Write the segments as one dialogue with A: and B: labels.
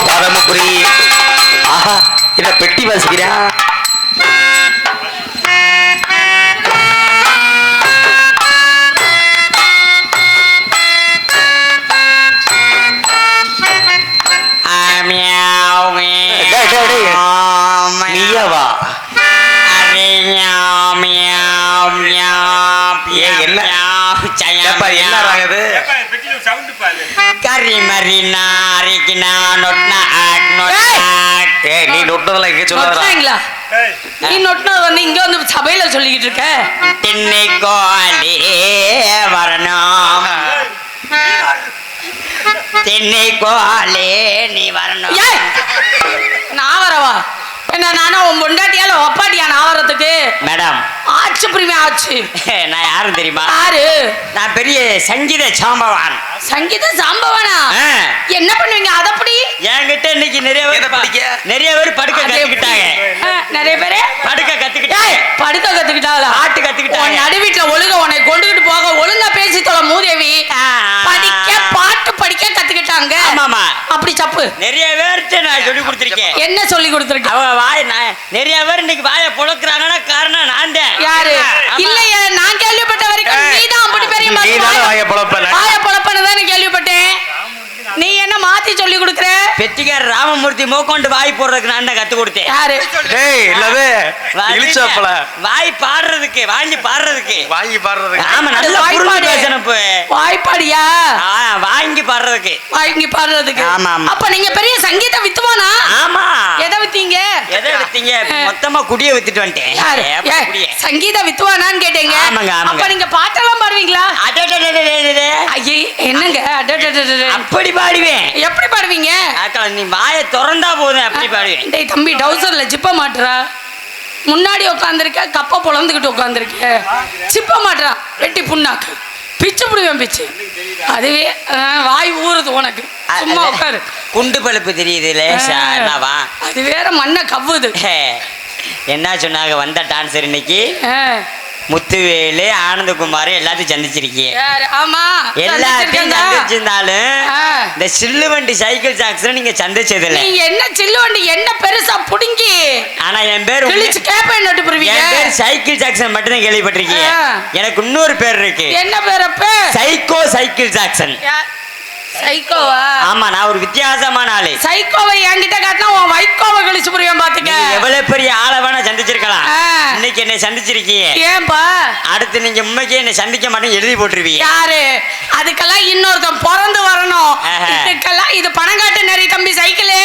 A: பரமபுரி. ஆஹா, என்ன பெட்டி வாசிக்கிறா? நீயாவா? என்ன ஆகுது?
B: கறி மறி நாரிக்கினா நொட்னா ஆக் நொட்.
A: நீ நொட்டதெல்லாம் இங்க சொல்லாதடா.
C: நீ நொட்டினது வந்து இங்க வந்து சபையில சொல்லிக்கிட்டு இருக்க.
B: திண்ணை கோழி வரணும், திண்ணை கோழி நீ வரணும்.
C: நான் வரவா? என்ன நானா உன் பொண்டாட்டியால ஒப்பாட்டியா நான் வரதுக்கு?
B: மேடம்
C: ஆச்சு பிரிமே ஆச்சு.
B: நான் யாரும் தெரியுமா?
C: யாரு?
B: நான் பெரிய சங்கீத சாம்பவான்.
C: சங்கீத சாம்பவானா? என்ன பண்ணுவீங்க அதப்படி?
B: என்கிட்ட இன்னைக்கு நிறைய பேர் படுக்க கத்துக்கிட்டாங்க.
C: நிறைய பேரு
B: படுக்க கத்துக்கிட்டாங்க.
C: படுக்க கத்துக்கிட்டாங்களா?
B: பாட்டு கத்துக்கிட்டாங்க.
C: நடு வீட்டுல ஒழுங்க உன்னை கொண்டுகிட்டு போக ஒழுங்கா பேசி தொலை மூதேவி. படிக்க பாட்டு படிக்க கத்துக்கிட்டாங்க.
B: ஆமாமா,
C: அப்படி தப்பு.
B: நிறைய பேர்கிட்ட நான் சொல்லி கொடுத்துருக்கேன்.
C: என்ன சொல்லி கொடுத்துருக்கேன்?
B: அவ வாய் நிறைய பேர் இன்னைக்கு வாயை புழக்கிறாங்கன்னா காரணம் நான் தான்.
C: யாரு? இல்லையே, நான் கேள்விப்பட்ட வரைக்கும் நீதான் அப்படி பெரிய
A: வாயை
C: பொழப்பன்னு கேள்விப்பட்டேன். நீ என்ன மாத்தி சொல்லி கொடுக்குற?
B: பெட்டிக்கார ராமமூர்த்தி மோக்கொண்டு வாய் போடுறதுக்கு நான் தான் கத்து கொடுத்தேன்.
C: யாரு?
B: வாய் பாடுறதுக்கு, வாங்கி பாடுறதுக்கு. ஆமா, நல்ல
C: வாய்ப்பாடியா?
B: வாங்கி பாடுறதுக்கு.
C: வாங்கி பாடுறதுக்கு.
B: ஆமா ஆமா.
C: அப்ப நீங்க பெரிய சங்கீத வித்துவானா?
B: ஆமா.
C: எதை வித்தீங்க?
B: எதை வித்தீங்க? மொத்தமா குடிய வித்துட்டு வந்துட்டேன்.
C: சங்கீத வித்துவானான்னு கேட்டீங்க.
B: ஆமாங்க ஆமாங்க.
C: அப்ப நீங்க பாட்டெல்லாம் பாடுவீங்களா? ஐயே என்னங்க
B: அப்படி பாடுவேன்.
C: எப்படி பாடுவீங்க?
B: நீ வாயை திறந்தா போதும் அப்படி பாடுவேன்.
C: டேய் தம்பி, டவுசர்ல ஜிப்ப மாட்டுறா. முன்னாடி உட்காந்துருக்க, கப்ப பொழந்துக்கிட்டு உட்காந்துருக்க. சிப்ப மாட்டுறா, வெட்டி புண்ணாக்கு பிச்சு புடுவேன் பிச்சு. அதுவே வாய் ஊறுது உனக்கு. சும்மா உட்காரு.
B: குண்டு பழுப்பு தெரியுது லேசா.
C: அது வேற மண்ணை கவ்வுது.
B: என்ன சொன்னாங்க வந்த டான்சர் இன்னைக்கு? முத்துவேலு, ஆனந்தகுமார் எல்லாத்தையும் சந்திச்சிருக்கீங்க.
C: ஆமா,
B: எல்லாத்தையும் சந்திச்சிருந்தாலும் இந்த சில்லு வண்டி சைக்கிள் ஜாக்சன் நீங்க சந்திச்சது இல்ல.
C: நீங்க என்ன சில்லு வண்டி என்ன பெருசா புடுங்கி?
B: ஆனா என் பேர் சைக்கிள் ஜாக்சன் மட்டும் தான் கேள்விப்பட்டிருக்கீங்க. எனக்கு இன்னொரு பேர் இருக்கு. என்ன பேர்? Psycho cycle Jackson.
C: சைக்கோவா?
B: ஆமா, நான் ஒரு வித்தியாசமான ஆளு.
C: சைக்கோவை என்கிட்ட காட்டினா உன் வைக்கோவை கழிச்சு புரியும். பாத்துக்க,
B: எவ்வளவு பெரிய ஆளை வேணா சந்திச்சிருக்கலாம். இன்னைக்கு என்ன சந்திச்சிருக்கீங்க.
C: ஏன்பா? அடுத்து
B: நீங்க உண்மைக்கே என்ன சந்திக்க மாட்டேன்னு எழுதி போட்டுருவீங்க.
C: யாரு? அதுக்கெல்லாம் இன்னொருத்தன் பிறந்து வரணும். இதுக்கெல்லாம் இது பணங்காட்டு நரி தம்பி சைக்கிளு.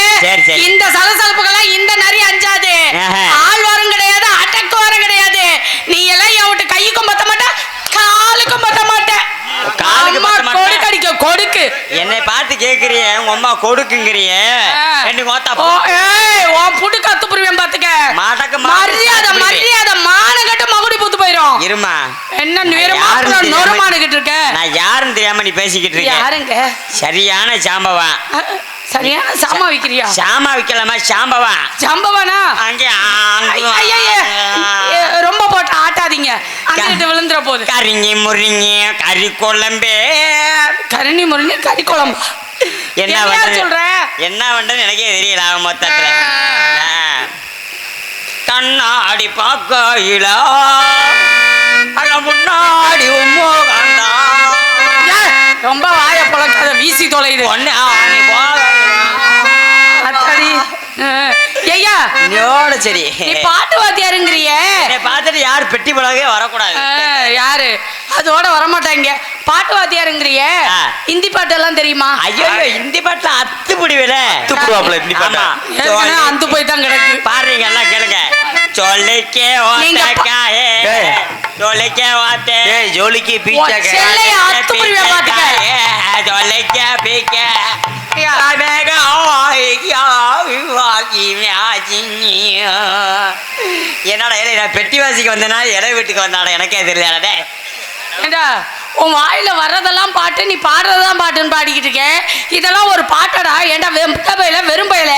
C: இந்த சலசலப்புக்கெல்லாம் இந்த நரி அஞ்சாது. ஆள் வரும் கிடையாது, அடக்கு வரும் கிடையாது. நீ எல்லாம் என் விட்டு கைக்கும் பத்த மாட்டேன், காலுக்கும் பத்த மாட்டேன். கொடுக்கு.
B: என்னை பார்த்து கேக்குறிய உங்க அம்மா கொடுக்குங்கிறிய.
C: மரியாதை மானகட்ட மகுடி பூத்து போயிரும்.
B: இருமா
C: என்ன நொறுமானுகிட்டு இருக்க?
B: நான் யாரும் தெரியாம நீ பேசிக்கிட்டு இருக்க.
C: யாருங்க?
B: சரியான சாம்பவா.
C: சரியான சாமா விக்கிறியா?
B: சாமா விக்கலாமா? சாம்பவா.
C: சாம்பவானா?
B: அங்கே
C: ரொம்ப போட்டு ஆட்டாதீங்க, அங்கிட்டு விழுந்துற போது.
B: கரிங்கி முறிங்கி கறி குழம்பே.
C: கரிணி முறிங்கி கறி குழம்பு.
B: என்ன சொல்ற? என்ன பண்றது எனக்கே தெரியல. மொத்தத்துல கண்ணாடி பாக்கையில முன்னாடி
C: ரொம்ப வாய புழக்காத, வீசி தொலைது. ஐயா
B: சரி,
C: நீ பாட்டு வாத்தியாருங்கிறிய.
B: பார்த்துட்டு யாரு பெட்டி பழகவே வரக்கூடாது.
C: யாரு அதோட வரமாட்டாங்க. பாட்டு வாத்தியாருங்கிறிய. ஹிந்தி பாட்டு எல்லாம் தெரியுமா?
B: ஐயோ, ஹிந்தி பாட்டுல அத்துப்படி வேலை
C: அந்த போய் தான் கிடக்கு.
B: பாருங்க எல்லாம் கேளுங்க. சொல்லிக்கே சொல்லிக்கே வாத்தே ஜோலிக்கு பீச்சா சொல்லிக்கே பீக்க என்னடா நான் பெட்டி வாசிக்கு வந்தேன்னா இலை வீட்டுக்கு வந்தாடா எனக்கே தெரியல.
C: உன் வாயில வர்றதெல்லாம் பாட்டு, நீ பாடுறதுதான் பாட்டுன்னு பாடிக்கிட்டு இருக்கேன். இதெல்லாம் ஒரு பாட்டடா? ஏண்டா வெறும் பயில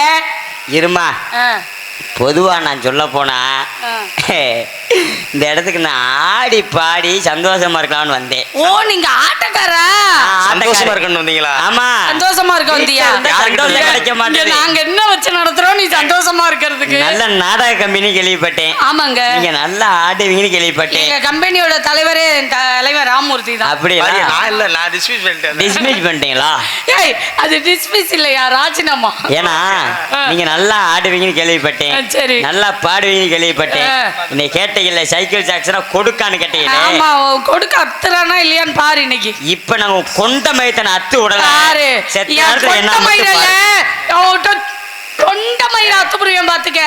B: இருமா. பொதுவா நான் சொல்ல போனா இந்த இடத்துக்கு நான் ஆடி பாடி சந்தோஷமா இருக்கலாம்னு வந்தேன்.
C: ஓ, நீங்க ஆட்டக்காரா?
A: சந்தோஷமா இருக்கணும் வந்தீங்களா?
B: ஆமா,
C: சந்தோஷமா இருக்க வந்தியா
B: சந்தோஷம் கிடைக்க
C: இங்க
B: மாட்டேங்குது.
C: நாங்க என்ன வச்சு நடத்துறோம் நீ சந்தோஷமா இருக்கிறதுக்கு
B: நல்ல நாடக கம்பெனி கேள்விப்பட்டேன்.
C: ஆமாங்க
B: நீங்க நல்லா ஆடுவீங்கன்னு கேள்விப்பட்டேன்.
C: எங்க கம்பெனியோட தலைவரே தலைவர் ராமூர்த்தி தான்.
B: அப்படியா?
A: நான் இல்ல, நான் டிஸ்மிஸ் பண்ணிட்டேன்.
B: டிஸ்மிஸ் பண்ணிட்டீங்களா?
C: ஏய் அது டிஸ்மிஸ் இல்லையா ராஜினாமா.
B: ஏன்னா நீங்க நல்லா ஆடுவீங்கன்னு கேள்விப்பட்டேன்.
C: சரி.
B: நல்லா பாடுவீங்கன்னு கேள்விப்பட்டேன். இன்னை கேட்டீங்கல்ல சைக்கிள் ஜாக்சனா கொடுக்கான்னு கேட்டீங்களே.
C: ஆமா கொடுக்க அத்துறானா இல்லையான்னு பாரு இன்னைக்கு.
B: இப்ப நாங்க கொண்ட மயத்தனை அத்து விடலாம்.
C: பாரு
B: செத்த நேரத்துல என்ன
C: கொண்ட
B: மட்டும்
C: மயிரல்ல
B: பாரு.
C: கொண்ட மயிர அத்து புரியும் பாத்துக்க.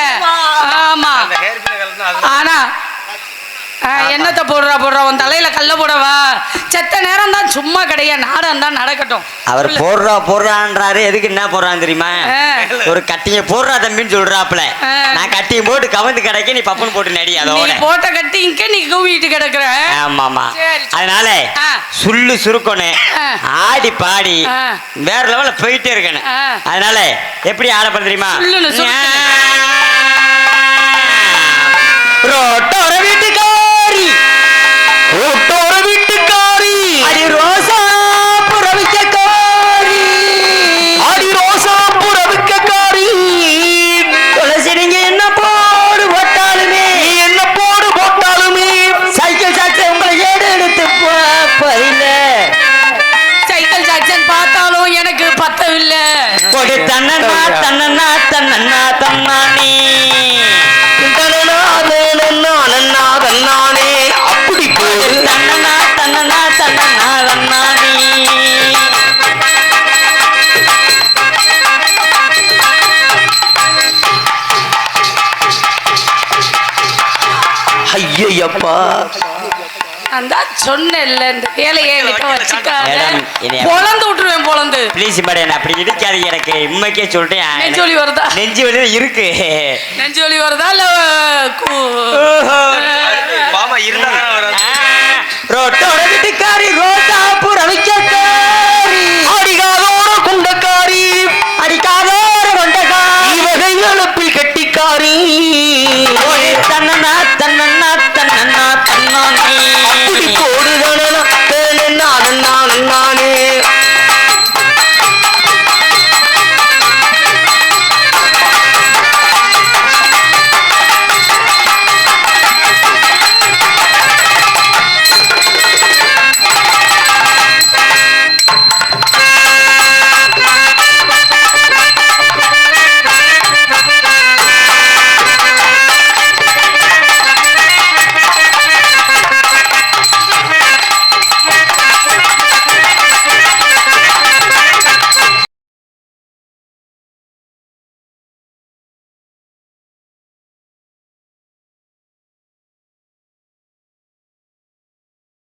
C: ஆமா
A: அந்த hair pin கலந்தா அது-
C: ஆனா என்னத்த போடுறா உன் தலையில கல்ல போடவா. செத்த நேரம் தான் சும்மா கிடையாது, நாடம் தான் நடக்கட்டும்.
B: அவர் போடுறான்றாரு. எதுக்கு என்ன போடுறான்னு தெரியுமா? ஒரு கட்டிங்க போடுறா தம்பின்னு சொல்றாப்ல. நான் கட்டிங்க போட்டு கவர்ந்து கிடைக்க நீ பப்புன்னு போட்டு நடி.
C: நீ
B: அதோட
C: போட்ட கட்டிங்க நீ கூவிட்டு கிடக்குற.
B: ஆமாமா.
C: சரி.
B: அதனால சுள்ளு சுருக்கணும், ஆடி பாடி வேற லெவல்ல போயிட்டே இருக்கணும். அதனால எப்படி ஆடப்பட தெரியுமா?
C: சுள்ளுன்னு சுருக்கணும்.
B: ரோட்டோர வீட்டுக்காரி, ரோட்டோர வீட்டுக்காரி, அடி ரோசா புறவிக்காரி, அடி ரோசா புறவிக்காரி, துளசி நீங்க என்ன போடு போட்டாலுமே, என்ன போடு போட்டாலுமே சைக்கிள் சாட்சி உங்களை ஏடு எடுத்து போயில.
C: சைக்கிள் ஜாக்சன் பார்த்தாலும் எனக்கு பத்தவில்லை.
B: கொடு தன்னன்னா தன்னன்னா தன்னன்னா தன்னானே
A: நானே அப்படி போடு.
B: தன்னன்னா தன்னன்னா தன்னன்னா தன்னானே.
A: ஐயப்பா,
C: நான் தான் சொன்னேன்ல இந்த வேலையை என்கிட்ட வச்சுக்காத.
B: மேடம், என்னைய-
C: பொளந்து விட்டுருவேன் பொளந்து.
B: ப்ளீஸ் மேடம் அப்படி இருக்காது. எனக்கு உண்மைக்கே சொல்லிட்டேன்.
C: நெஞ்சு வலி வருதா?
B: நெஞ்சு வலி இருக்கு.
C: நெஞ்சு வலி வருதா இல்ல
A: பாமா இருந்தா தானே வராது.
B: ரோட்டோட வீட்டுக்காரி ரோசா